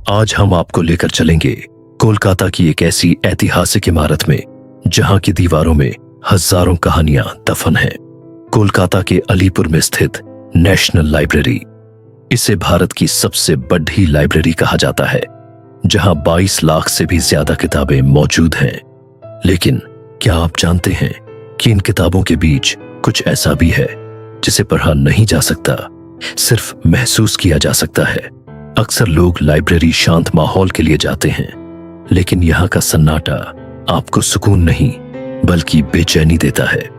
आज हम आपको लेकर चलेंगे कोलकाता की एक ऐसी ऐतिहासिक इमारत में जहां की दीवारों में हजारों कहानियां दफन हैं। कोलकाता के अलीपुर में स्थित नेशनल लाइब्रेरी। इसे भारत की सबसे बड़ी लाइब्रेरी कहा जाता है, जहां 22 लाख से भी ज्यादा किताबें मौजूद हैं। लेकिन क्या आप जानते हैं कि इन किताबों के बीच कुछ ऐसा भी है जिसे पढ़ा नहीं जा सकता, सिर्फ महसूस किया जा सकता है। अक्सर लोग लाइब्रेरी शांत माहौल के लिए जाते हैं, लेकिन यहाँ का सन्नाटा आपको सुकून नहीं बल्कि बेचैनी देता है।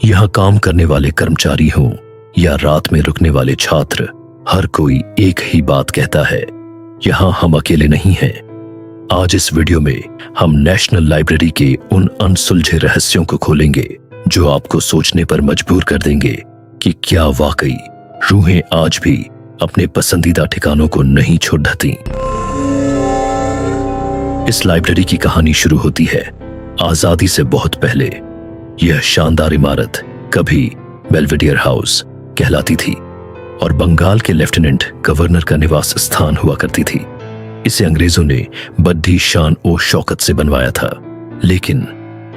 यहाँ काम करने वाले कर्मचारी हों या रात में रुकने वाले छात्र, हर कोई एक ही बात कहता है, यहाँ हम अकेले नहीं हैं। आज इस वीडियो में हम नेशनल लाइब्रेरी के उन अनसुलझे रहस्यों को खोलेंगे जो आपको सोचने पर मजबूर कर देंगे कि क्या वाकई रूहें आज भी अपने पसंदीदा ठिकानों को नहीं छोड़ देती। इस लाइब्रेरी की कहानी शुरू होती है आजादी से बहुत पहले। यह शानदार इमारत कभी बेल्वेडियर हाउस कहलाती थी और बंगाल के लेफ्टिनेंट गवर्नर का निवास स्थान हुआ करती थी। इसे अंग्रेजों ने बड़ी शान और शौकत से बनवाया था, लेकिन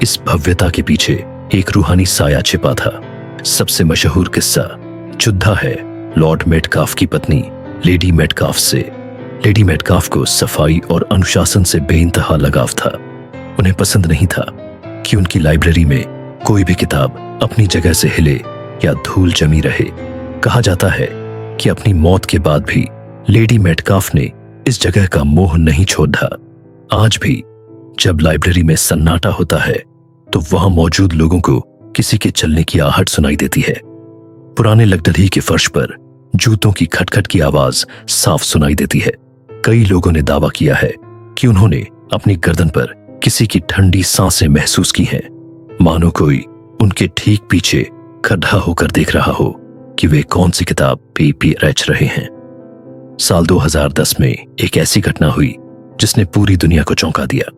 इस भव्यता के पीछे एक रूहानी साया छिपा था। सबसे मशहूर किस्सा जुद्धा है लॉर्ड मेटकाफ की पत्नी लेडी मेटकाफ से। लेडी मेटकाफ को सफाई और अनुशासन से बेइंतहा लगाव था। उन्हें पसंद नहीं था कि उनकी लाइब्रेरी में कोई भी किताब अपनी जगह से हिले या धूल जमी रहे। कहा जाता है कि अपनी मौत के बाद भी लेडी मेटकाफ ने इस जगह का मोह नहीं छोड़ा। आज भी जब लाइब्रेरी में सन्नाटा होता है तो वहां मौजूद लोगों को किसी के चलने की आहट सुनाई देती है। पुराने लकड़ी के फर्श पर जूतों की खटखट की आवाज साफ सुनाई देती है। कई लोगों ने दावा किया है कि उन्होंने अपनी गर्दन पर किसी की ठंडी सांसें महसूस की हैं, मानो कोई उनके ठीक पीछे खड़ा होकर देख रहा हो कि वे कौन सी किताब पी रच रहे हैं। साल 2010 में एक ऐसी घटना हुई जिसने पूरी दुनिया को चौंका दिया।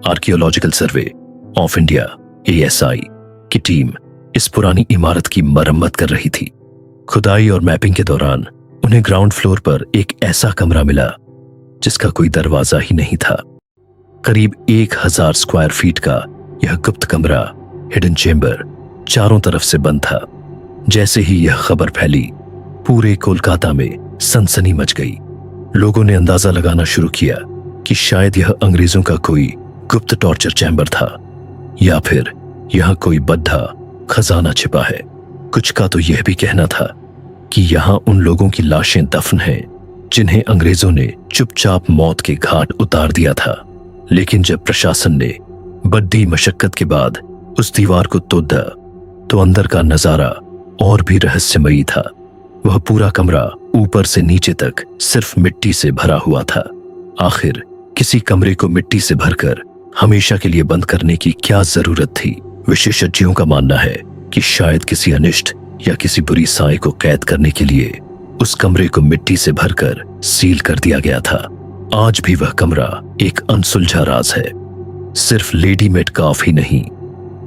Archaeological survey of India ASI की टीम इस पुरानी इमारत की मरम्मत कर रही थी। खुदाई और मैपिंग के दौरान उन्हें ग्राउंड फ्लोर पर एक ऐसा कमरा मिला जिसका कोई दरवाजा ही नहीं था। करीब 1000 स्क्वायर फीट का यह गुप्त कमरा, हिडन चेंबर, चारों तरफ से बंद था। जैसे ही यह खबर फैली, पूरे कोलकाता में सनसनी मच गई। लोगों ने अंदाजा लगाना शुरू किया कि शायद यह अंग्रेजों का कोई गुप्त टॉर्चर चैम्बर था या फिर यहां कोई बद्धा खजाना छिपा है। कुछ का तो यह भी कहना था कि यहां उन लोगों की लाशें दफन हैं जिन्हें अंग्रेजों ने चुपचाप मौत के घाट उतार दिया था। लेकिन जब प्रशासन ने बड़ी मशक्कत के बाद उस दीवार को तोड़ा तो अंदर का नजारा और भी रहस्यमयी था। वह पूरा कमरा ऊपर से नीचे तक सिर्फ मिट्टी से भरा हुआ था। आखिर किसी कमरे को मिट्टी से भरकर हमेशा के लिए बंद करने की क्या जरूरत थी? विशेषज्ञों का मानना है कि शायद किसी अनिष्ट या किसी बुरी साए को कैद करने के लिए उस कमरे को मिट्टी से भरकर सील कर दिया गया था। आज भी वह कमरा एक अनसुलझा राज है। सिर्फ लेडी मेटकाफ ही नहीं,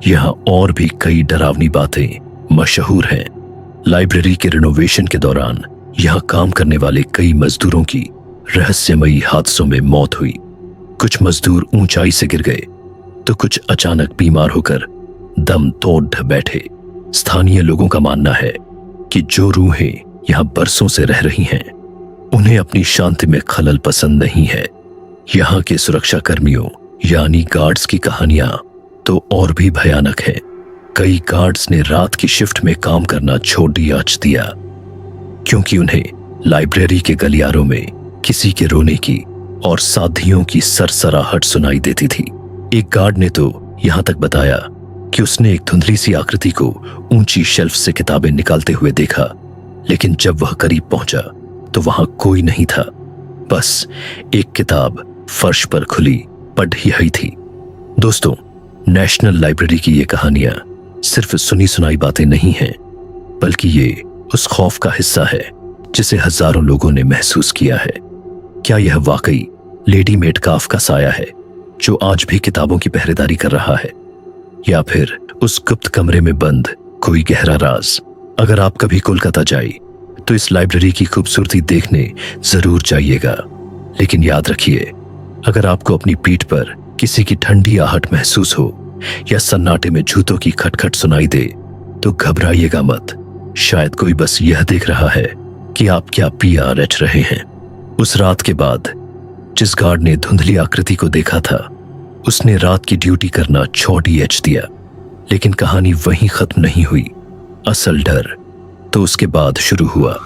यहाँ और भी कई डरावनी बातें मशहूर हैं। लाइब्रेरी के रिनोवेशन के दौरान यहाँ काम करने वाले कई मजदूरों की रहस्यमयी हादसों में मौत हुई। कुछ मजदूर ऊंचाई से गिर गए तो कुछ अचानक बीमार होकर दम तोड़ बैठे। स्थानीय लोगों का मानना है कि जो रूहें यहाँ बरसों से रह रही हैं, उन्हें अपनी शांति में खलल पसंद नहीं है। यहाँ के सुरक्षा कर्मियों यानी गार्ड्स की कहानियां तो और भी भयानक है। कई गार्ड्स ने रात की शिफ्ट में काम करना छोड़ दिया क्योंकि उन्हें लाइब्रेरी के गलियारों में किसी के रोने की और साथियों की सरसराहट सुनाई देती थी। एक गार्ड ने तो यहां तक बताया कि उसने एक धुंधली सी आकृति को ऊंची शेल्फ से किताबें निकालते हुए देखा, लेकिन जब वह करीब पहुंचा तो वहां कोई नहीं था। बस एक किताब फर्श पर खुली पढ़ ही थी। दोस्तों, नेशनल लाइब्रेरी की ये कहानियां सिर्फ सुनी सुनाई बातें नहीं हैं, बल्कि ये उस खौफ का हिस्सा है जिसे हजारों लोगों ने महसूस किया है। क्या यह वाकई लेडी मेटकाफ का साया है जो आज भी किताबों की पहरेदारी कर रहा है, या फिर उस गुप्त कमरे में बंद कोई गहरा राज? अगर आप कभी कोलकाता जाए तो इस लाइब्रेरी की खूबसूरती देखने जरूर जाइएगा। लेकिन याद रखिए, अगर आपको अपनी पीठ पर किसी की ठंडी आहट महसूस हो या सन्नाटे में जूतों की खटखट सुनाई दे, तो घबराइएगा मत। शायद कोई बस यह देख रहा है कि आप क्या पिया रच रहे हैं। उस रात के बाद जिस गार्ड ने धुंधली आकृति को देखा था, उसने रात की ड्यूटी करना छोड़ दिया। लेकिन कहानी वहीं खत्म नहीं हुई। असल डर तो उसके बाद शुरू हुआ।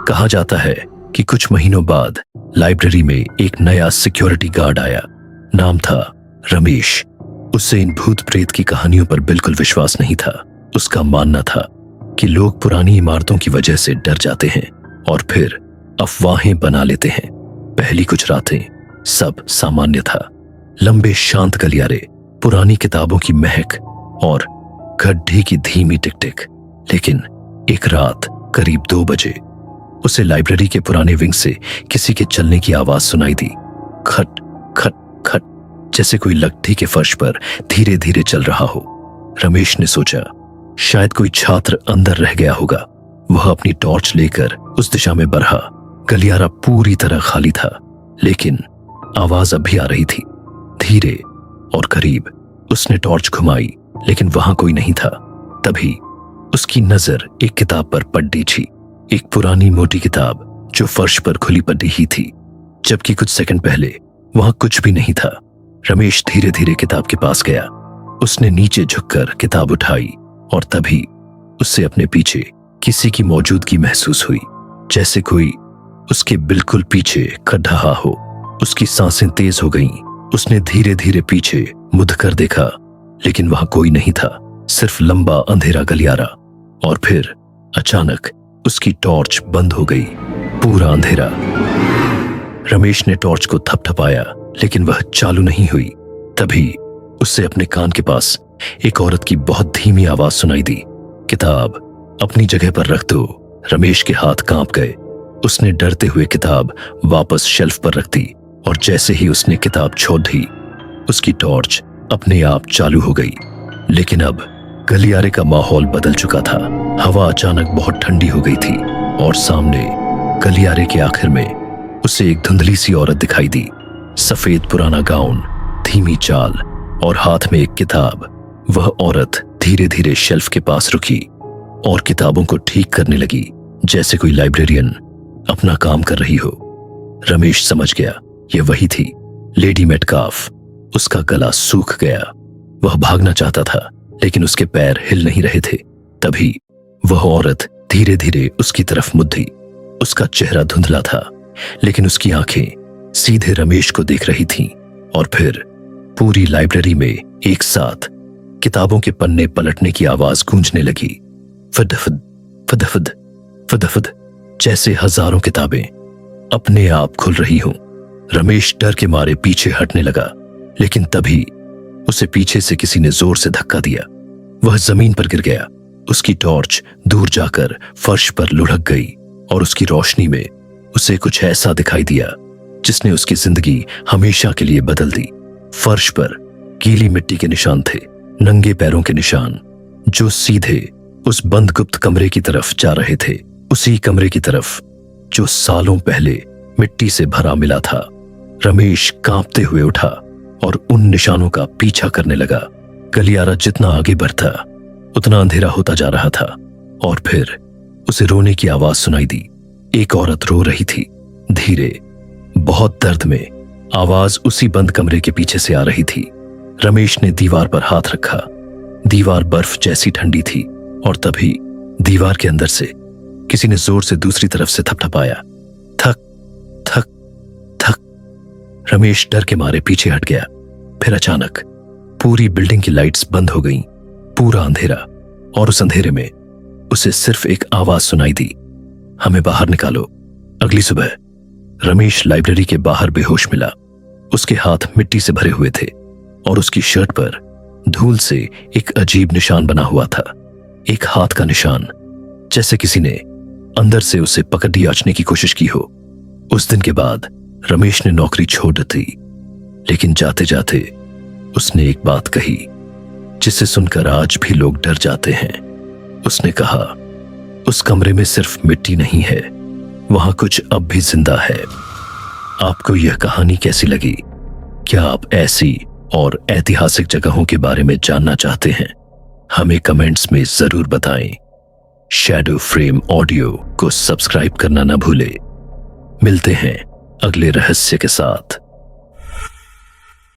कहा जाता है कि कुछ महीनों बाद लाइब्रेरी में एक नया सिक्योरिटी गार्ड आया। नाम था रमेश। उससे इन भूत प्रेत की कहानियों पर बिल्कुल विश्वास नहीं था। उसका मानना था कि लोग पुरानी इमारतों की वजह से डर जाते हैं और फिर अफवाहें बना लेते हैं। पहली कुछ रातें सब सामान्य था। लंबे शांत गलियारे, पुरानी किताबों की महक और गड्ढे की धीमी टिक-टिक। लेकिन एक रात करीब 2 बजे उसे लाइब्रेरी के पुराने विंग से किसी के चलने की आवाज सुनाई दी। खट खट खट, जैसे कोई लकड़ी के फर्श पर धीरे धीरे चल रहा हो। रमेश ने सोचा शायद कोई छात्र अंदर रह गया होगा। वह अपनी टॉर्च लेकर उस दिशा में बढ़ा। गलियारा पूरी तरह खाली था, लेकिन आवाज अब भी आ रही थी, धीरे और करीब। उसने टॉर्च घुमाई, लेकिन वहां कोई नहीं था। तभी उसकी नजर एक किताब पर पड़ी थी, एक पुरानी मोटी किताब जो फर्श पर खुली पड़ी ही थी, जबकि कुछ सेकंड पहले वहां कुछ भी नहीं था। रमेश धीरे धीरे किताब के पास गया। उसने नीचे झुककर किताब उठाई और तभी उससे अपने पीछे किसी की मौजूदगी महसूस हुई, जैसे कोई उसके बिल्कुल पीछे खड़ रहा हो। उसकी सांसें तेज हो गईं। उसने धीरे धीरे पीछे मुड़कर देखा, लेकिन वहां कोई नहीं था, सिर्फ लंबा अंधेरा गलियारा। और फिर अचानक उसकी टॉर्च बंद हो गई। पूरा अंधेरा। रमेश ने टॉर्च को थपथपाया, लेकिन वह चालू नहीं हुई। तभी उससे अपने कान के पास एक औरत की बहुत धीमी आवाज सुनाई दी, किताब अपनी जगह पर रख दो। रमेश के हाथ कांप गए। उसने डरते हुए किताब वापस शेल्फ पर रख दी और जैसे ही उसने किताब छोड़ दी, उसकी टॉर्च अपने आप चालू हो गई। लेकिन अब गलियारे का माहौल बदल चुका था। हवा अचानक बहुत ठंडी हो गई थी और सामने गलियारे के आखिर में उसे एक धुंधली सी औरत दिखाई दी। सफेद पुराना गाउन, धीमी चाल और हाथ में एक किताब। वह औरत धीरे धीरे शेल्फ के पास रुकी और किताबों को ठीक करने लगी, जैसे कोई लाइब्रेरियन अपना काम कर रही हो। रमेश समझ गया यह वही थी, लेडी मेटकाफ। उसका गला सूख गया। वह भागना चाहता था, लेकिन उसके पैर हिल नहीं रहे थे। तभी वह औरत धीरे धीरे उसकी तरफ मुड़ी। उसका चेहरा धुंधला था, लेकिन उसकी आंखें सीधे रमेश को देख रही थीं। और फिर पूरी लाइब्रेरी में एक साथ किताबों के पन्ने पलटने की आवाज गूंजने लगी। फदफद फदफद फदफद, जैसे हजारों किताबें अपने आप खुल रही हों। रमेश डर के मारे पीछे हटने लगा, लेकिन तभी उसे पीछे से किसी ने जोर से धक्का दिया। वह जमीन पर गिर गया। उसकी टॉर्च दूर जाकर फर्श पर लुढ़क गई और उसकी रोशनी में उसे कुछ ऐसा दिखाई दिया जिसने उसकी जिंदगी हमेशा के लिए बदल दी। फर्श पर गीली मिट्टी के निशान थे, नंगे पैरों के निशान, जो सीधे उस बंद गुप्त कमरे की तरफ जा रहे थे। उसी कमरे की तरफ जो सालों पहले मिट्टी से भरा मिला था। रमेश कांपते हुए उठा और उन निशानों का पीछा करने लगा। गलियारा जितना आगे बढ़ता उतना अंधेरा होता जा रहा था और फिर उसे रोने की आवाज सुनाई दी। एक औरत रो रही थी, धीरे, बहुत दर्द में। आवाज उसी बंद कमरे के पीछे से आ रही थी। रमेश ने दीवार पर हाथ रखा। दीवार बर्फ जैसी ठंडी थी और तभी दीवार के अंदर से किसी ने जोर से दूसरी तरफ से थपथपाया। थक थक थक। रमेश डर के मारे पीछे हट गया। फिर अचानक पूरी बिल्डिंग की लाइट्स बंद हो गईं। पूरा अंधेरा, और उस अंधेरे में उसे सिर्फ एक आवाज सुनाई दी, हमें बाहर निकालो। अगली सुबह रमेश लाइब्रेरी के बाहर बेहोश मिला। उसके हाथ मिट्टी से भरे हुए थे और उसकी शर्ट पर धूल से एक अजीब निशान बना हुआ था, एक हाथ का निशान, जैसे किसी ने अंदर से उसे पकड़ याचने की कोशिश की हो। उस दिन के बाद रमेश ने नौकरी छोड़ दी, लेकिन जाते जाते उसने एक बात कही जिसे सुनकर आज भी लोग डर जाते हैं। उसने कहा, उस कमरे में सिर्फ मिट्टी नहीं है, वहां कुछ अब भी जिंदा है। आपको यह कहानी कैसी लगी? क्या आप ऐसी और ऐतिहासिक जगहों के बारे में जानना चाहते हैं? हमें कमेंट्स में जरूर बताएं। शैडो फ्रेम ऑडियो को सब्सक्राइब करना ना भूलें। मिलते हैं अगले रहस्य के साथ।